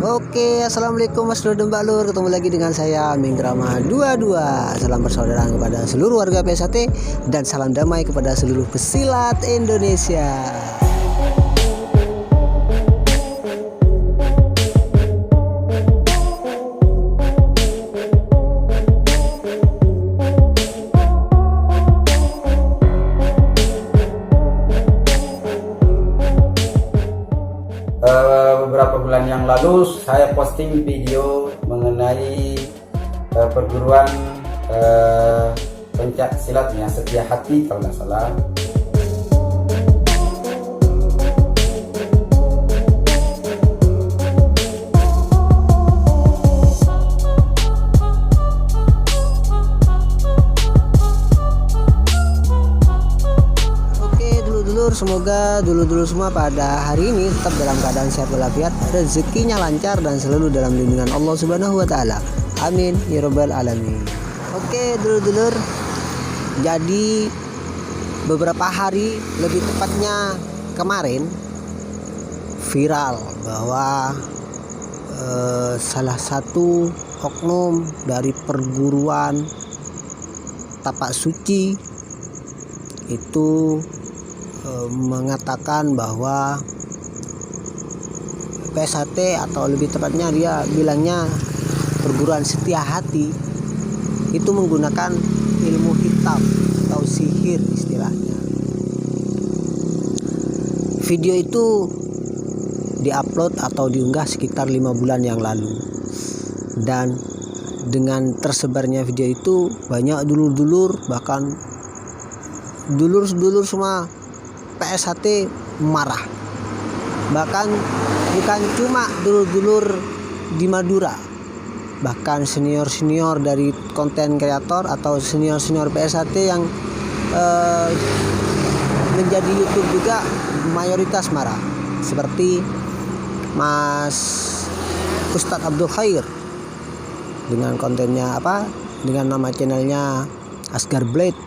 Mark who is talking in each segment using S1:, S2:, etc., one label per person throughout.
S1: Oke, assalamualaikum Mas Lur dan Mbak Lur. Ketemu lagi dengan saya Minggrama 22. Salam persaudaraan kepada seluruh warga PSAT dan salam damai kepada seluruh pesilat Indonesia.
S2: Beberapa bulan yang lalu saya posting video mengenai perguruan pencak silatnya Setia Hati kalau nggak salah.
S1: Semoga dulur-dulur semua pada hari ini tetap dalam keadaan sehat walafiat, rezekinya lancar dan selalu dalam lindungan Allah Subhanahu wa taala. Amin ya rabbal alamin. Oke, dulur-dulur. Jadi beberapa hari, lebih tepatnya kemarin, viral bahwa salah satu oknum dari perguruan Tapak Suci itu mengatakan bahwa PSAT, atau lebih tepatnya dia bilangnya perguruan Setia Hati, itu menggunakan ilmu hitam atau sihir istilahnya. Video itu diupload atau diunggah sekitar 5 bulan yang lalu, dan dengan tersebarnya video itu banyak dulur-dulur, bahkan dulur-dulur semua PSAT marah. Bahkan bukan cuma dulur-dulur di Madura, bahkan senior-senior dari konten kreator atau senior-senior PSAT yang menjadi YouTube juga mayoritas marah, seperti Mas Ustadz Abdul Khair dengan kontennya dengan nama channelnya Asgar Blade.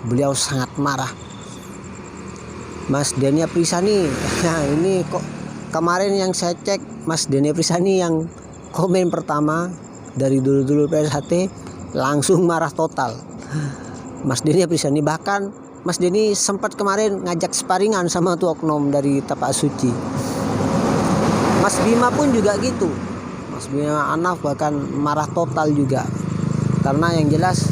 S1: Beliau sangat marah. Mas Denia Prisani, nah ini kok kemarin yang saya cek, Mas Denia Prisani yang komen pertama dari dulu-dulu PSAT langsung marah total. Mas Denia Prisani, bahkan Mas Deni sempat kemarin ngajak sparingan sama tuh oknum dari Tapak Suci. Mas Bima pun juga gitu. Mas Bima Anaf bahkan marah total juga, karena yang jelas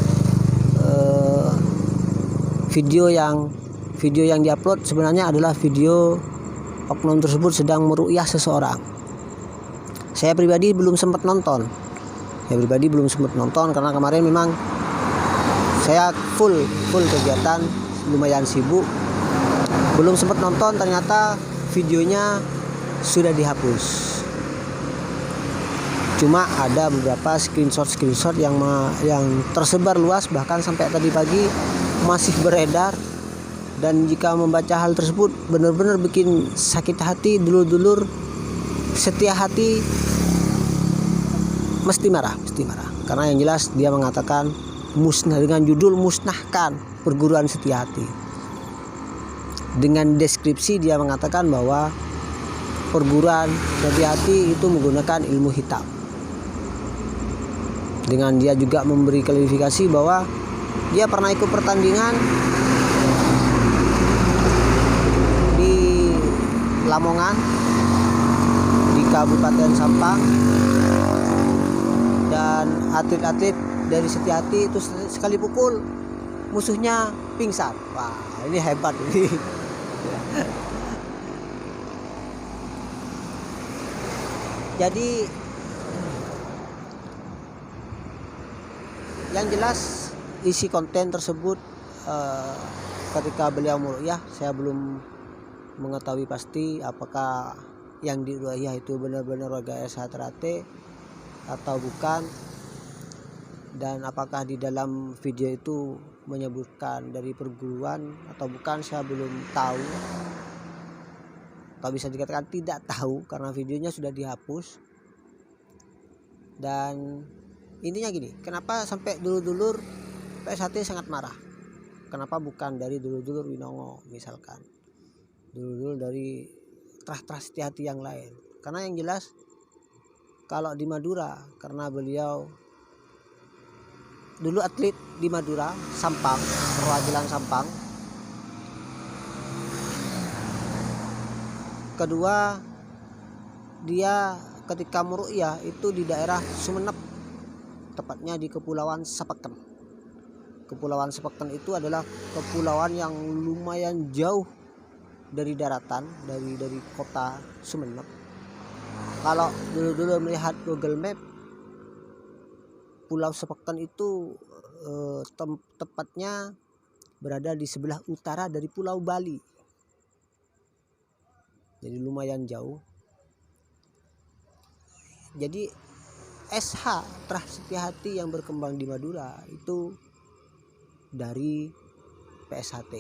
S1: video yang diupload sebenarnya adalah video oknum tersebut sedang meruqyah seseorang. Saya pribadi belum sempat nonton. Karena kemarin memang saya full kegiatan, lumayan sibuk. Belum sempat nonton, ternyata videonya sudah dihapus. Cuma ada beberapa screenshot yang tersebar luas, bahkan sampai tadi pagi masih beredar. Dan jika membaca hal tersebut benar-benar bikin sakit hati. Dulur-dulur Setia Hati mesti marah. Karena yang jelas dia mengatakan musnah, dengan judul musnahkan perguruan Setia Hati. Dengan deskripsi dia mengatakan bahwa perguruan Setia Hati itu menggunakan ilmu hitam. Dengan dia juga memberi klarifikasi bahwa dia pernah ikut pertandingan Lamongan di Kabupaten Sampang, dan atlet-atlet dari Setia Hati itu sekali pukul musuhnya pingsan. Wah, ini hebat ini. Jadi yang jelas isi konten tersebut ketika beliau meruqyah, saya belum mengetahui pasti apakah yang diruqyah itu benar-benar warga PSAT atau bukan, dan apakah di dalam video itu menyebutkan dari perguruan atau bukan, saya belum tahu, atau bisa dikatakan tidak tahu karena videonya sudah dihapus. Dan intinya gini, kenapa sampai dulur-dulur PSAT sangat marah? Kenapa bukan dari dulur-dulur Winongo misalkan, dulur-dulur dari Trah Setia Hati yang lain? Karena yang jelas kalau di Madura karena beliau dulu atlet di Madura, Sampang, perwakilan Sampang. Kedua, dia ketika meruqyah itu di daerah Sumeneb, tepatnya di Kepulauan Sepeken. Kepulauan Sepeken itu adalah kepulauan yang lumayan jauh dari daratan, dari kota Sumeneb. Kalau dulu melihat Google Map, Pulau Sepeken itu tepatnya berada di sebelah utara dari Pulau Bali. Jadi lumayan jauh. Jadi SH Trah Setiahati yang berkembang di Madura itu dari PSHT.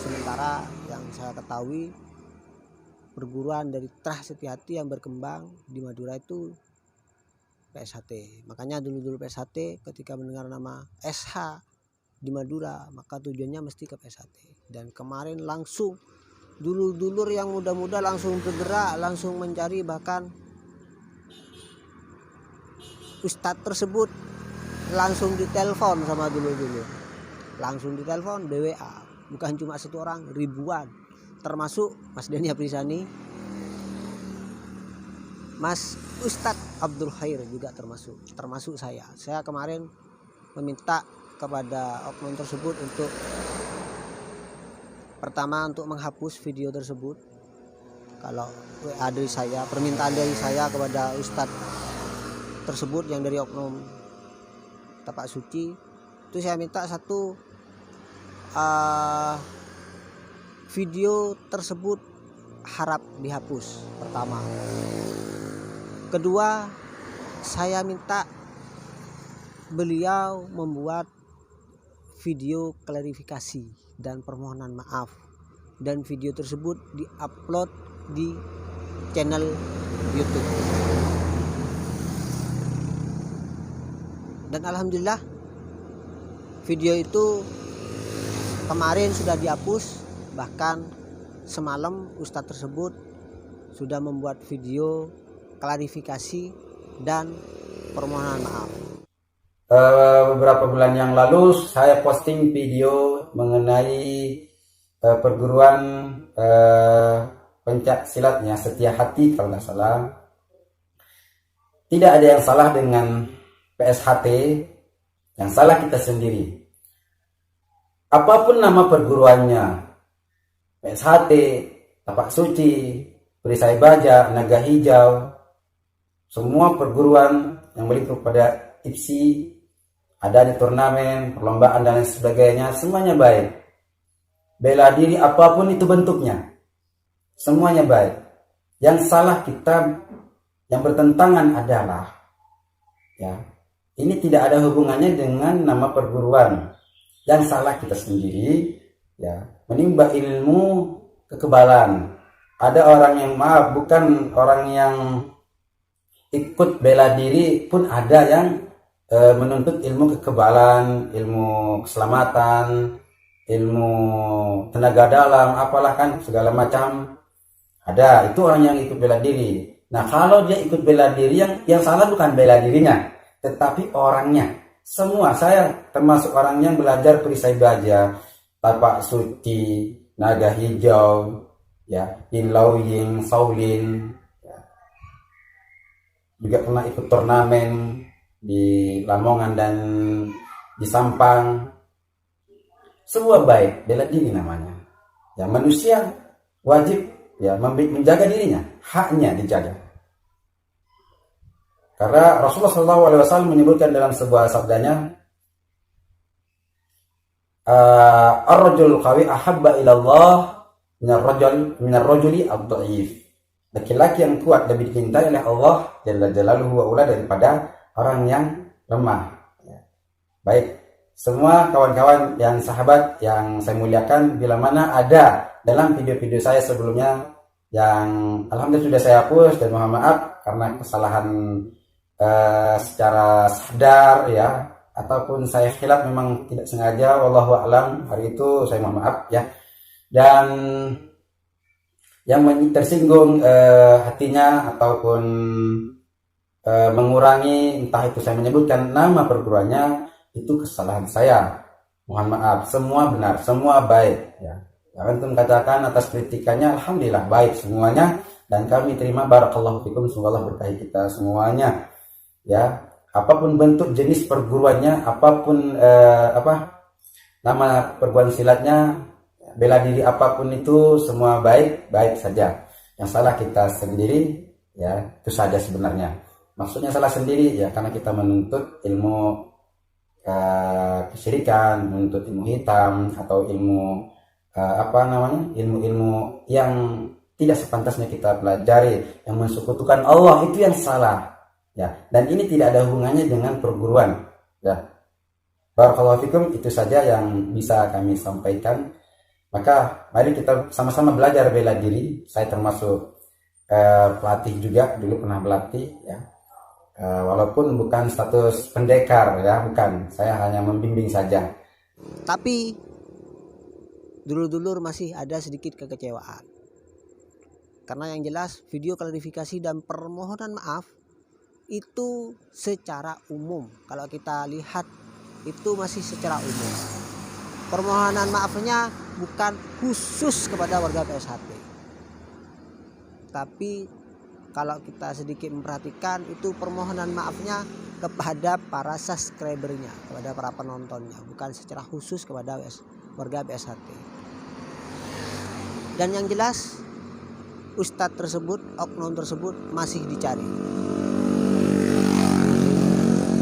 S1: Sementara yang saya ketahui perguruan dari Trah Setiahati yang berkembang di Madura itu PSHT. Makanya dulu PSHT ketika mendengar nama SH di Madura maka tujuannya mesti ke PSHT. Dan kemarin langsung dulur yang muda-muda langsung bergerak, langsung mencari, bahkan ustadz tersebut langsung ditelepon sama dulur, langsung ditelepon BWA, bukan cuma satu orang, ribuan, termasuk Mas Denny Aprisani, Mas Ustadz Abdul Khair juga termasuk saya kemarin meminta kepada oknum tersebut untuk pertama untuk menghapus video tersebut. Kalau WA dari saya, permintaan dari saya kepada Ustadz tersebut yang dari oknum Tapak Suci, itu saya minta satu video tersebut harap dihapus pertama. Kedua, saya minta beliau membuat video klarifikasi dan permohonan maaf, dan video tersebut diupload di channel YouTube. Dan alhamdulillah video itu kemarin sudah dihapus, bahkan semalam ustadz tersebut sudah membuat video klarifikasi dan permohonan maaf.
S2: Beberapa bulan yang lalu saya posting video mengenai perguruan pencak silatnya Setiahati kalau nggak salah. Tidak ada yang salah dengan PSHT, yang salah kita sendiri. Apapun nama perguruannya, PSHT, Tapak Suci, Perisai Baja, Naga Hijau, semua perguruan yang meliputi kepada IPSI, ada di turnamen, perlombaan dan lain sebagainya, semuanya baik. Bela diri apapun itu bentuknya, semuanya baik. Yang salah kita, yang bertentangan adalah, ya, ini tidak ada hubungannya dengan nama perguruan. Yang salah kita sendiri, ya, menimba ilmu kekebalan. Ada orang yang bukan orang yang ikut bela diri pun ada yang menuntut ilmu kekebalan, ilmu keselamatan, ilmu tenaga dalam, apalah kan segala macam. Ada, itu orang yang ikut bela diri. Nah, kalau dia ikut bela diri, yang salah bukan bela dirinya, tetapi orangnya. Semua, saya termasuk orang yang belajar Perisai Baja, Tapak Suci, Naga Hijau, ya, Yin Lau Ying, Shaolin, ya. Juga pernah ikut turnamen di Lamongan dan di Sampang. Semua baik, bela diri namanya. Ya, manusia wajib ya menjaga dirinya, haknya dijaga. Karena Rasulullah SAW menyebutkan dalam sebuah sabdanya, ar-rajul qawi ahabba ilallah minar rajuli ad-dhaif. Laki-laki yang kuat lebih dicintai oleh Allah Jalla Jalaluhu wa ula daripada orang yang lemah. Ya. Baik, semua kawan-kawan yang sahabat yang saya muliakan, bila mana ada dalam video-video saya sebelumnya yang alhamdulillah sudah saya hapus, dan mohon maaf karena kesalahan secara sadar ya, ataupun saya khilaf memang tidak sengaja, wallahu a'lam, hari itu saya mohon maaf ya. Dan yang tersinggung hatinya ataupun mengurangi, entah itu saya menyebutkan nama perguruannya, itu kesalahan saya. Mohon maaf, semua benar, semua baik. Ya. Antum katakan atas kritikannya, alhamdulillah baik semuanya, dan kami terima. Barakallahu fikum, semoga Allah berkahi kita semuanya. Ya, apapun bentuk jenis perguruannya, apapun nama perguruan silatnya, bela diri apapun itu semua baik saja. Yang salah kita sendiri, ya itu saja sebenarnya. Maksudnya salah sendiri ya karena kita menuntut ilmu kesyirikan, menuntut ilmu hitam atau ilmu ilmu-ilmu yang tidak sepantasnya kita pelajari, yang mensekutukan Allah, itu yang salah. Ya, dan ini tidak ada hubungannya dengan perguruan. Ya. Barakallahu fikum, itu saja yang bisa kami sampaikan. Maka mari kita sama-sama belajar bela diri. Saya termasuk pelatih juga, dulu pernah berlatih ya. Walaupun bukan status pendekar ya, bukan. Saya hanya membimbing saja.
S1: Tapi dulur-dulur masih ada sedikit kekecewaan. Karena yang jelas video klarifikasi dan permohonan maaf itu secara umum. Kalau kita lihat itu masih secara umum. Permohonan maafnya bukan khusus kepada warga PSHT. Tapi kalau kita sedikit memperhatikan itu permohonan maafnya kepada para subscribernya, kepada para penontonnya, bukan secara khusus kepada warga PSHT. Dan yang jelas ustadz tersebut, oknum tersebut masih dicari.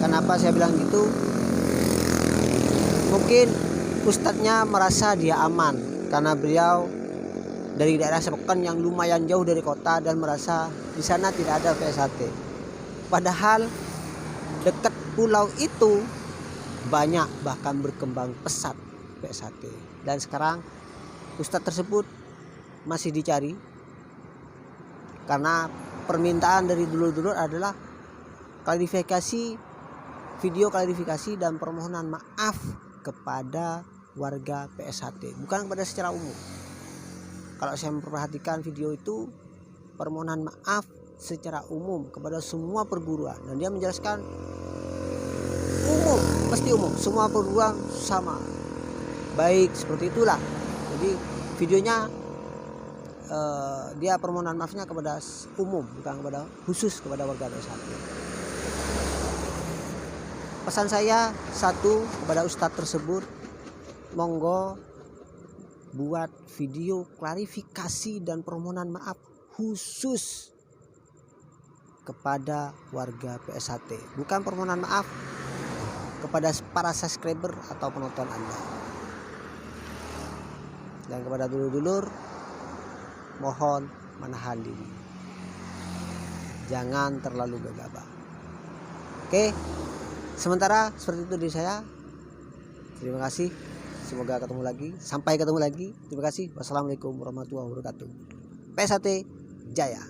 S1: Kenapa saya bilang gitu? Mungkin ustadznya merasa dia aman karena beliau dari daerah Sepokan yang lumayan jauh dari kota dan merasa di sana tidak ada PSHT. Padahal dekat pulau itu banyak, bahkan berkembang pesat PSHT. Dan sekarang ustadz tersebut masih dicari karena permintaan dari dulur-dulur adalah video klarifikasi dan permohonan maaf kepada warga PSHT, bukan kepada secara umum. Kalau saya memperhatikan video itu, permohonan maaf secara umum kepada semua perguruan, dan dia menjelaskan umum, mesti umum, semua perguruan sama baik, seperti itulah. Jadi videonya dia permohonan maafnya kepada umum, bukan kepada khusus kepada warga PSHT. Pesan saya satu kepada ustadz tersebut, monggo buat video klarifikasi dan permohonan maaf khusus kepada warga PSHT, bukan permohonan maaf kepada para subscriber atau penonton Anda. Dan kepada dulur-dulur, mohon menahan diri, jangan terlalu gegabah. Oke, sementara seperti itu dari saya. Terima kasih. Semoga ketemu lagi. Sampai ketemu lagi. Terima kasih. Wassalamualaikum warahmatullahi wabarakatuh. PSHT Jaya.